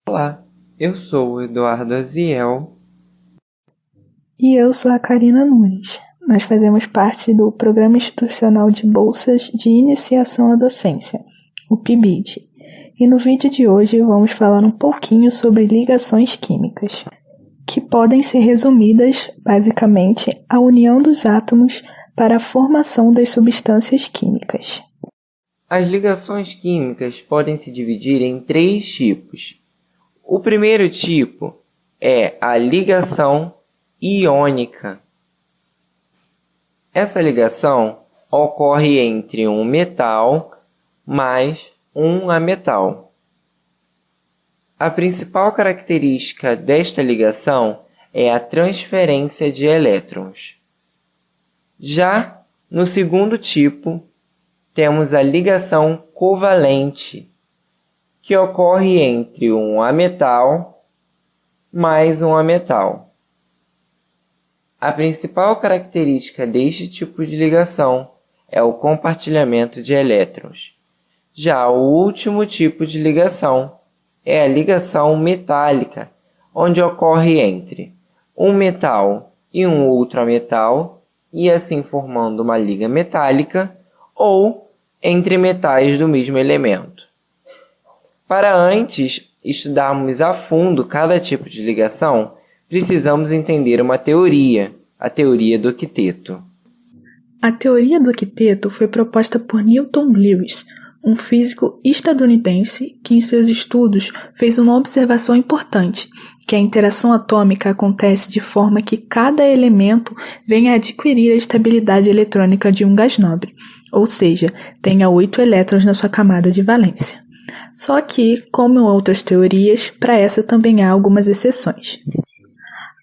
Olá, eu sou o Eduardo Aziel. E eu sou a Karina Nunes. Nós fazemos parte do Programa Institucional de Bolsas de Iniciação à Docência, o PIBID. E no vídeo de hoje vamos falar um pouquinho sobre ligações químicas, que podem ser resumidas, basicamente, à união dos átomos para a formação das substâncias químicas. As ligações químicas podem se dividir em 3 tipos. O primeiro tipo é a ligação iônica. Essa ligação ocorre entre um metal mais um ametal. A principal característica desta ligação é a transferência de elétrons. Já no segundo tipo, temos a ligação covalente, que ocorre entre um ametal mais um ametal. A principal característica deste tipo de ligação é o compartilhamento de elétrons. Já o último tipo de ligação é a ligação metálica, onde ocorre entre um metal e um outro ametal, e assim formando uma liga metálica, ou entre metais do mesmo elemento. Para antes estudarmos a fundo cada tipo de ligação, precisamos entender uma teoria, a teoria do octeto. A teoria do octeto foi proposta por Newton Lewis, um físico estadunidense que em seus estudos fez uma observação importante, que a interação atômica acontece de forma que cada elemento venha a adquirir a estabilidade eletrônica de um gás nobre, ou seja, tenha 8 elétrons na sua camada de valência. Só que, como em outras teorias, para essa também há algumas exceções.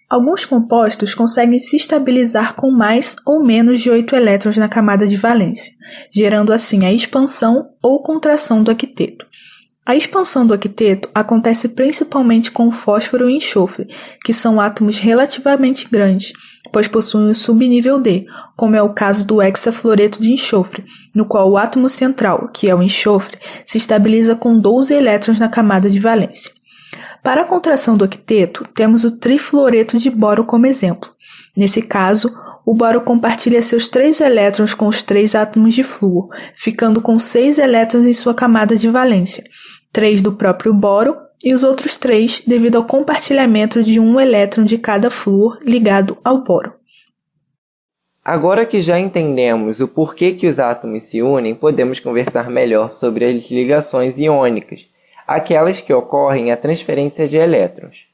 Alguns compostos conseguem se estabilizar com mais ou menos de 8 elétrons na camada de valência, gerando assim a expansão ou contração do octeto. A expansão do octeto acontece principalmente com o fósforo e o enxofre, que são átomos relativamente grandes, pois possuem o subnível D, como é o caso do hexafluoreto de enxofre, no qual o átomo central, que é o enxofre, se estabiliza com 12 elétrons na camada de valência. Para a contração do octeto, temos o trifluoreto de boro como exemplo. Nesse caso, o boro compartilha seus 3 elétrons com os 3 átomos de flúor, ficando com 6 elétrons em sua camada de valência, 3 do próprio boro e os outros 3 devido ao compartilhamento de 1 elétron de cada flúor ligado ao boro. Agora que já entendemos o porquê que os átomos se unem, podemos conversar melhor sobre as ligações iônicas, aquelas que ocorrem a transferência de elétrons.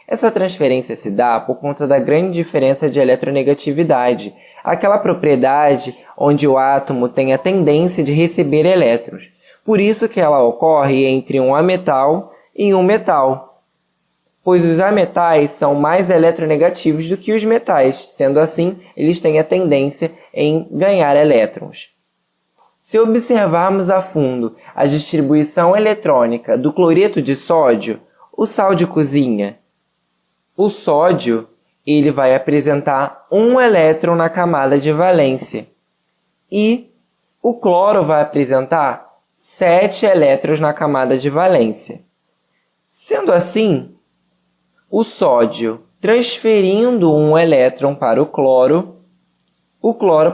Essa transferência se dá por conta da grande diferença de eletronegatividade, aquela propriedade onde o átomo tem a tendência de receber elétrons. Por isso que ela ocorre entre um ametal e um metal, pois os ametais são mais eletronegativos do que os metais, sendo assim, eles têm a tendência em ganhar elétrons. Se observarmos a fundo a distribuição eletrônica do cloreto de sódio, o sal de cozinha, o sódio ele vai apresentar 1 elétron na camada de valência e o cloro vai apresentar 7 elétrons na camada de valência. Sendo assim, o sódio transferindo 1 elétron para o cloro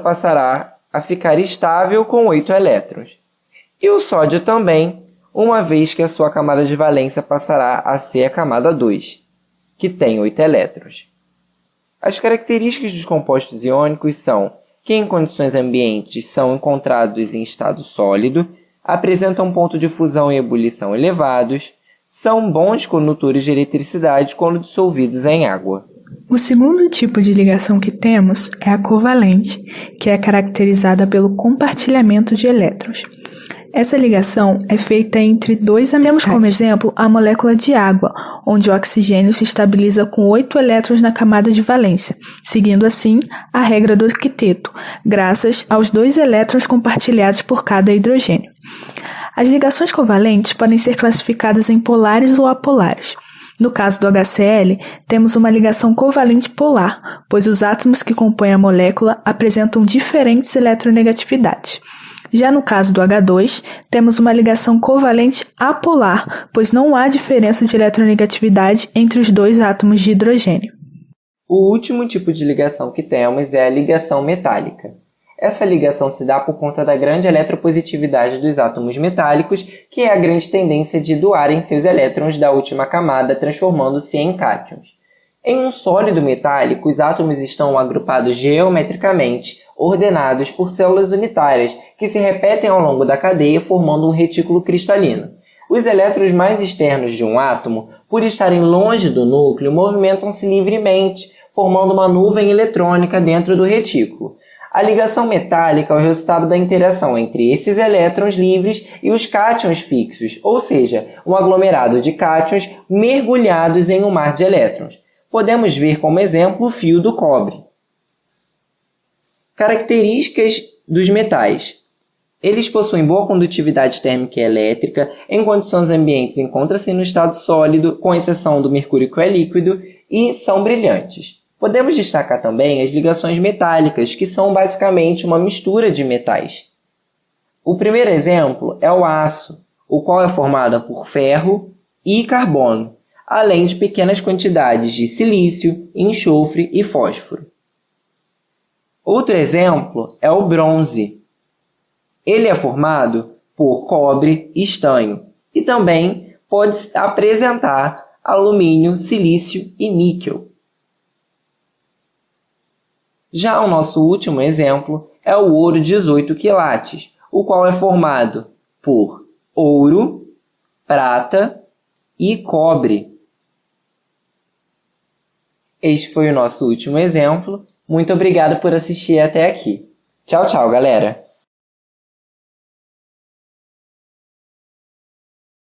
passará a ficar estável com 8 elétrons. E o sódio também, uma vez que a sua camada de valência passará a ser a camada 2, que tem 8 elétrons. As características dos compostos iônicos são que em condições ambientes são encontrados em estado sólido, apresentam um ponto de fusão e ebulição elevados, são bons condutores de eletricidade quando dissolvidos em água. O segundo tipo de ligação que temos é a covalente, que é caracterizada pelo compartilhamento de elétrons. Essa ligação é feita entre 2 ametais. Temos como exemplo a molécula de água, onde o oxigênio se estabiliza com 8 elétrons na camada de valência, seguindo assim a regra do octeto, graças aos 2 elétrons compartilhados por cada hidrogênio. As ligações covalentes podem ser classificadas em polares ou apolares. No caso do HCl, temos uma ligação covalente polar, pois os átomos que compõem a molécula apresentam diferentes eletronegatividades. Já no caso do H2, temos uma ligação covalente apolar, pois não há diferença de eletronegatividade entre os dois átomos de hidrogênio. O último tipo de ligação que temos é a ligação metálica. Essa ligação se dá por conta da grande eletropositividade dos átomos metálicos, que é a grande tendência de doarem seus elétrons da última camada, transformando-se em cátions. Em um sólido metálico, os átomos estão agrupados geometricamente, ordenados por células unitárias, que se repetem ao longo da cadeia, formando um retículo cristalino. Os elétrons mais externos de um átomo, por estarem longe do núcleo, movimentam-se livremente, formando uma nuvem eletrônica dentro do retículo. A ligação metálica é o resultado da interação entre esses elétrons livres e os cátions fixos, ou seja, um aglomerado de cátions mergulhados em um mar de elétrons. Podemos ver como exemplo o fio do cobre. Características dos metais. Eles possuem boa condutividade térmica e elétrica, em condições ambientes encontram-se no estado sólido, com exceção do mercúrio que é líquido, e são brilhantes. Podemos destacar também as ligações metálicas, que são basicamente uma mistura de metais. O primeiro exemplo é o aço, o qual é formado por ferro e carbono, além de pequenas quantidades de silício, enxofre e fósforo. Outro exemplo é o bronze. Ele é formado por cobre e estanho e também pode apresentar alumínio, silício e níquel. Já o nosso último exemplo é o ouro 18 quilates, o qual é formado por ouro, prata e cobre. Este foi o nosso último exemplo. Muito obrigado por assistir até aqui. Tchau, tchau, galera!